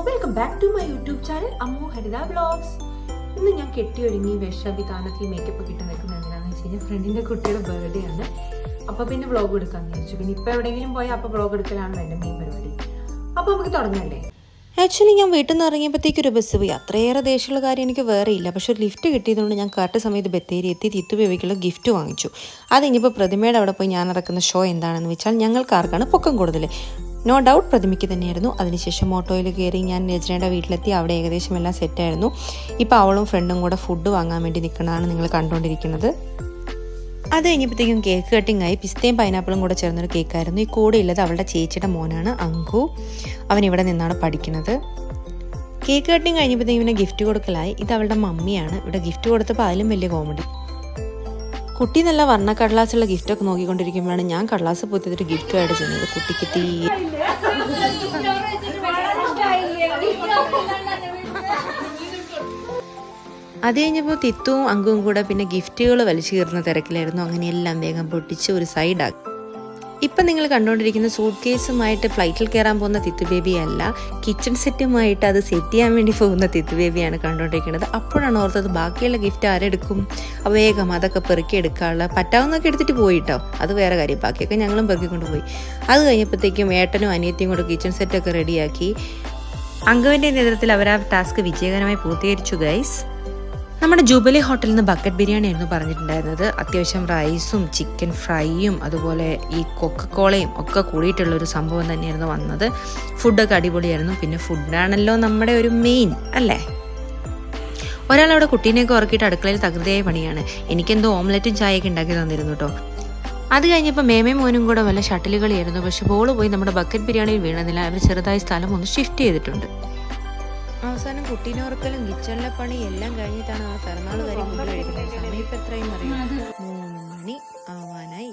Welcome back to my YouTube channel Ammu Haritha vlogs. ഇന്ന് ഞാൻ കെട്ടിയൊരുങ്ങി വിഷവിധാനത്തിൽ makeup ഒക്കെ ഇട്ട് നിൽക്കുന്നത് എന്തിനാന്ന് വെച്ച് കഴിഞ്ഞാൽ ഫ്രണ്ടിൻ്റെ കുട്ടിയുടെ ബർത്ത്ഡേ ആണ്. അപ്പോൾ പിന്നെ വ്ളോഗ് എടുക്കാമെന്ന് വിചാരിച്ചു. പിന്നെ ഇപ്പോൾ എവിടെയെങ്കിലും പോയാൽ അപ്പോൾ വ്ളോഗ് എടുക്കലാണ് എൻ്റെ മെയിൻ പരിപാടി. അപ്പോൾ നമുക്ക് തുടങ്ങണ്ടേ? ആക്ച്വലി ഞാൻ വീട്ടിൽ നിന്ന് ഇറങ്ങിയപ്പോഴത്തേക്ക് ഒരു ബസ് പോയി. അത്രയേറെ ദേഷ്യമുള്ള കാര്യം എനിക്ക് വേറെ ഇല്ല. പക്ഷേ ഒരു ലിഫ്റ്റ് കിട്ടിയതുകൊണ്ട് ഞാൻ കറക്റ്റ് സമയത്ത് ബത്തേരി എത്തി തിത്തു ബേബിക്കുള്ള ഗിഫ്റ്റ് വാങ്ങിച്ചു. അത് ഇനിയിപ്പോൾ പ്രതിമയുടെ അവിടെ പോയി ഞാൻ നടക്കുന്ന ഷോ എന്താണെന്ന് വെച്ചാൽ ഞങ്ങൾക്ക് ആർക്കാണ് പൊക്കം കൂടുതൽ. നോ ഡൗട്ട് പ്രതിമയ്ക്ക് തന്നെയായിരുന്നു. അതിനുശേഷം ഓട്ടോയിൽ കയറി ഞാൻ രചനയുടെ വീട്ടിലെത്തി. അവിടെ ഏകദേശം എല്ലാം സെറ്റായിരുന്നു. ഇപ്പോൾ അവളും ഫ്രണ്ടും കൂടെ ഫുഡ് വാങ്ങാൻ വേണ്ടി നിൽക്കുന്നതാണ് നിങ്ങൾ കണ്ടുകൊണ്ടിരിക്കുന്നത്. അത് കഴിഞ്ഞപ്പോഴത്തേക്കും കേക്ക് കട്ടിങ് ആയി. പിസ്തയും പൈനാപ്പിളും കൂടെ ചേർന്നൊരു കേക്കായിരുന്നു. ഈ കൂടെ ഉള്ളത് അവളുടെ ചേച്ചിയുടെ മോനാണ് അങ്കു. അവൻ ഇവിടെ നിന്നാണ് പഠിക്കുന്നത്. കേക്ക് കട്ടിങ് കഴിഞ്ഞപ്പോഴത്തേക്കും പിന്നെ ഗിഫ്റ്റ് കൊടുക്കലായി. ഇത് അവളുടെ മമ്മിയാണ്. ഇവിടെ ഗിഫ്റ്റ് കൊടുത്തപ്പോൾ അതിലും വലിയ കോമഡി. കുട്ടി നല്ല വർണ്ണ കടലാസുള്ള ഗിഫ്റ്റൊക്കെ നോക്കിക്കൊണ്ടിരിക്കുമ്പോഴാണ് ഞാൻ കടലാസ് പൊത്തിയൊരു ഗിഫ്റ്റുമായിട്ട് ചെയ്യുന്നത്. കുട്ടിക്ക് അത് കഴിഞ്ഞപ്പോൾ തിത്തുവും അങ്കുവും കൂടെ പിന്നെ ഗിഫ്റ്റുകൾ വലിച്ചു കീറുന്ന തിരക്കിലായിരുന്നു. അങ്ങനെ എല്ലാം വേഗം പൊട്ടിച്ച് ഒരു സൈഡാക്കി. ഇപ്പം നിങ്ങൾ കണ്ടുകൊണ്ടിരിക്കുന്ന സൂട്ട് കേസുമായിട്ട് ഫ്ലൈറ്റിൽ കയറാൻ പോകുന്ന തിത്തു ബേബി അല്ല, കിച്ചൺ സെറ്റുമായിട്ട് അത് സെറ്റ് ചെയ്യാൻ വേണ്ടി പോകുന്ന തിത്തു ബേബിയാണ് കണ്ടുകൊണ്ടിരിക്കുന്നത്. അപ്പോഴാണ് ഓർത്തത് ബാക്കിയുള്ള ഗിഫ്റ്റ് ആരെടുക്കും. വേഗം അതൊക്കെ പെറുക്കി എടുക്കാനുള്ള പറ്റാവുന്നതൊക്കെ എടുത്തിട്ട് പോയിട്ടോ, അത് വേറെ കാര്യം. ബാക്കിയൊക്കെ ഞങ്ങളും പെറുക്കിക്കൊണ്ട് പോയി. അത് കഴിഞ്ഞപ്പോഴത്തേക്കും ഏട്ടനും അനിയത്തിയും കൂടെ കിച്ചൺ സെറ്റൊക്കെ റെഡിയാക്കി. അങ്കുവിൻ്റെ നേതൃത്വത്തിൽ അവർ ആ ടാസ്ക് വിജയകരമായി പൂർത്തീകരിച്ചു ഗൈസ്. നമ്മുടെ ജൂബിലി ഹോട്ടലിൽ നിന്ന് ബക്കറ്റ് ബിരിയാണി ആയിരുന്നു പറഞ്ഞിട്ടുണ്ടായിരുന്നത്. അത്യാവശ്യം റൈസും ചിക്കൻ ഫ്രൈയും അതുപോലെ ഈ കൊക്കക്കോളയും ഒക്കെ കൂടിയിട്ടുള്ളൊരു സംഭവം തന്നെയായിരുന്നു വന്നത്. ഫുഡൊക്കെ അടിപൊളിയായിരുന്നു. പിന്നെ ഫുഡാണല്ലോ നമ്മുടെ ഒരു മെയിൻ അല്ലേ. ഒരാളവിടെ കുട്ടീനെയൊക്കെ ഉറക്കിയിട്ട് അടുക്കളയിൽ തകൃതിയായ പണിയാണ്. എനിക്കെന്തോ ഓംലെറ്റും ചായയൊക്കെ ഉണ്ടാക്കി തന്നിരുന്നു കേട്ടോ. അത് കഴിഞ്ഞപ്പോൾ മേമയും മോനും കൂടെ വല്ല ഷട്ടിൽ കളിയായിരുന്നു. പക്ഷെ ബോള് പോയി നമ്മുടെ ബക്കറ്റ് ബിരിയാണിയിൽ വീണതില്ല. അവർ ചെറുതായി സ്ഥലം ഒന്ന് ഷിഫ്റ്റ് ചെയ്തിട്ടുണ്ട്. അവസാനം കുട്ടീനെ ഉറക്കലും കിച്ചണിലെ പണി എല്ലാം കഴിഞ്ഞിട്ടാണ് നമ്മൾ പിറന്നാൾ കാര്യം ഫുഡ് കഴിക്കുന്നത്. സമയം ഇപ്പം എത്രയും അറിയാം, 3 മണി ആവാനായി.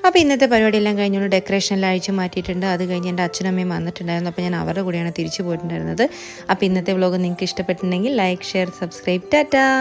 അപ്പോൾ ഇന്നത്തെ പരിപാടിയെല്ലാം കഴിഞ്ഞുകൊണ്ട് ഡെക്കറേഷനെല്ലാം അഴിച്ചു മാറ്റിയിട്ടുണ്ട്. അത് കഴിഞ്ഞ് എൻ്റെ അച്ഛനും അമ്മയും വന്നിട്ടുണ്ടായിരുന്നു. അപ്പോൾ ഞാൻ അവരുടെ കൂടെയാണ് തിരിച്ചു പോയിട്ടുണ്ടായിരുന്നത്. അപ്പോൾ ഇന്നത്തെ വ്ലോഗ് നിങ്ങൾക്ക് ഇഷ്ടപ്പെട്ടിട്ടുണ്ടെങ്കിൽ ലൈക്ക്, ഷെയർ, സബ്സ്ക്രൈബ്. ടാറ്റാ.